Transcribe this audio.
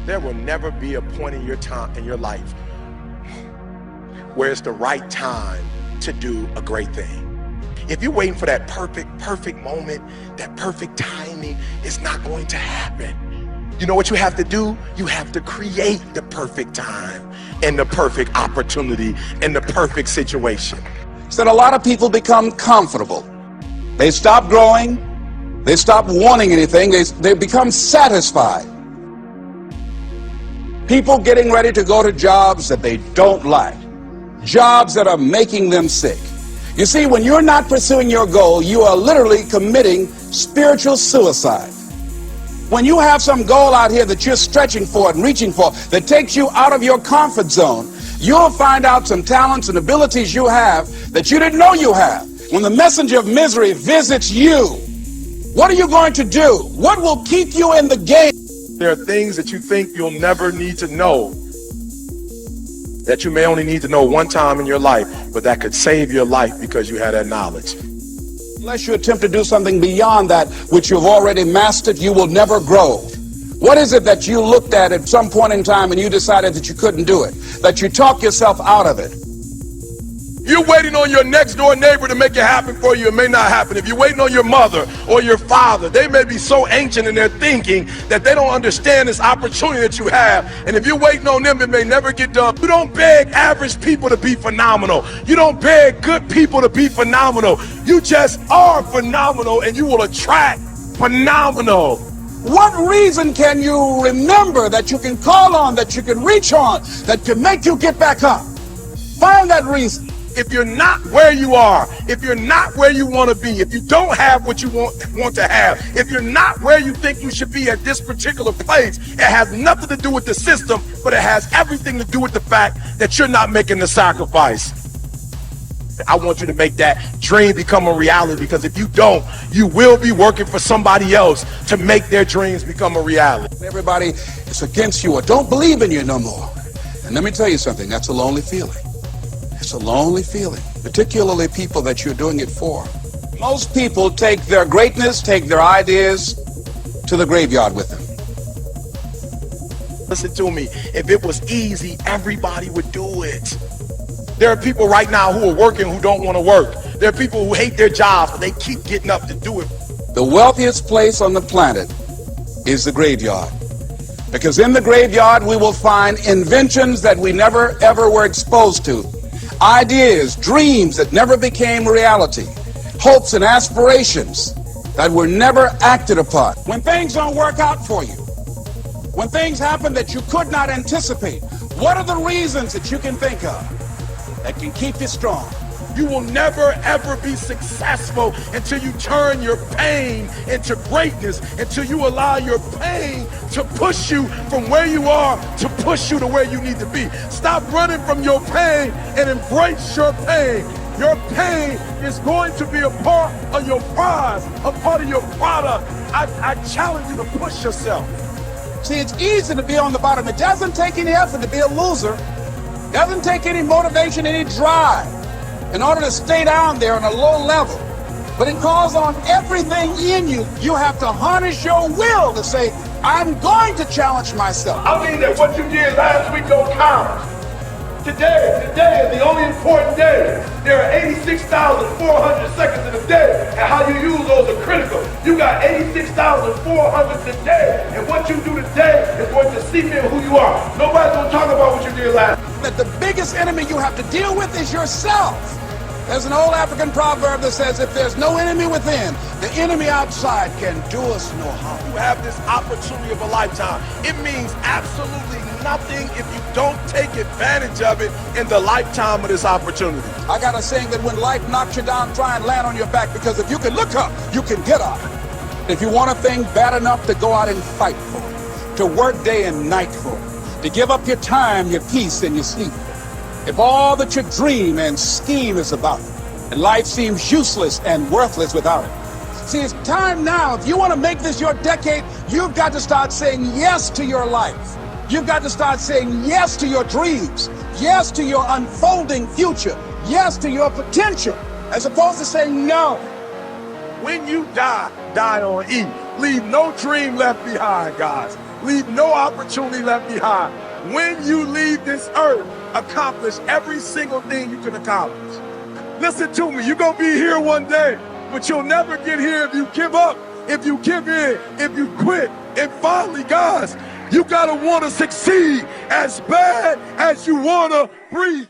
There will never be a point in your time, in your life, where it's the right time to do a great thing. If you're waiting for that perfect moment, that perfect timing, it's not going to happen. You know what you have to do? You have to create the perfect time and the perfect opportunity and the perfect situation. So that a lot of people become comfortable. They stop growing. They stop wanting anything. They become satisfied. People getting ready to go to jobs that they don't like. Jobs that are making them sick. You see, when you're not pursuing your goal, you are literally committing spiritual suicide. When you have some goal out here that you're stretching for and reaching for that takes you out of your comfort zone, you'll find out some talents and abilities you have that you didn't know you have. When the messenger of misery visits you, what are you going to do? What will keep you in the game? There are things that you think you'll never need to know, that you may only need to know one time in your life, but that could save your life because you had that knowledge. Unless you attempt to do something beyond that which you've already mastered, you will never grow. What is it that you looked at some point in time and you decided that you couldn't do it, that you talked yourself out of it? You're waiting on your next door neighbor to make it happen for you. It may not happen. If you're waiting on your mother or your father, they may be so ancient in their thinking that they don't understand this opportunity that you have. And if you're waiting on them, it may never get done. You don't beg average people to be phenomenal. You don't beg good people to be phenomenal. You just are phenomenal, and you will attract phenomenal. What reason can you remember that you can call on, that you can reach on, that can make you get back up? Find that reason. If you're not where you are, if you're not where you want to be, if you don't have what you want to have, if you're not where you think you should be at this particular place, it has nothing to do with the system, but it has everything to do with the fact that you're not making the sacrifice. I want you to make that dream become a reality, because if you don't, you will be working for somebody else to make their dreams become a reality. Everybody is against you or don't believe in you no more. And let me tell you something, that's a lonely feeling. It's a lonely feeling, particularly people that you're doing it for. Most people take their greatness, take their ideas to the graveyard with them. Listen to me, if it was easy, everybody would do it. There are people right now who are working who don't want to work. There are people who hate their jobs, but they keep getting up to do it. The wealthiest place on the planet is the graveyard. Because in the graveyard, we will find inventions that we never ever were exposed to. Ideas, dreams that never became reality, hopes and aspirations that were never acted upon. When things don't work out for you, when things happen that you could not anticipate, what are the reasons that you can think of that can keep you strong? You will never ever be successful until you turn your pain into greatness, until you allow your pain to push you from where you are to push you to where you need to be. Stop running from your pain and embrace your pain. Your pain is going to be a part of your prize, a part of your product. I challenge you to push yourself. See, it's easy to be on the bottom. It doesn't take any effort to be a loser. It doesn't take any motivation, any drive in order to stay down there on a low level. But it calls on everything in you. You have to harness your will to say, I'm going to challenge myself. I mean that what you did last week don't count. Today is the only important day. There are 86,400 seconds in a day, and how you use those are critical. You got 86,400 today, and what you do today is going to seep in who you are. Nobody's going to talk about what you did last week. That the biggest enemy you have to deal with is yourself. There's an old African proverb that says, if there's no enemy within, the enemy outside can do us no harm. You have this opportunity of a lifetime. It means absolutely nothing if you don't take advantage of it in the lifetime of this opportunity. I got a saying that when life knocks you down, try and land on your back, because if you can look up, you can get up. If you want a thing bad enough to go out and fight for it, to work day and night for it, to give up your time, your peace, and your sleep. If all that you dream and scheme is about it, and life seems useless and worthless without it. See, it's time now. If you want to make this your decade, you've got to start saying yes to your life. You've got to start saying yes to your dreams, yes to your unfolding future, yes to your potential, as opposed to saying no. When you die, die on E. Leave no dream left behind, guys. Leave no opportunity left behind. When you leave this earth, accomplish every single thing you can accomplish. Listen to me, you're gonna be here one day, but you'll never get here if you give up, if you give in, if you quit. And finally, guys, you gotta wanna succeed as bad as you wanna breathe.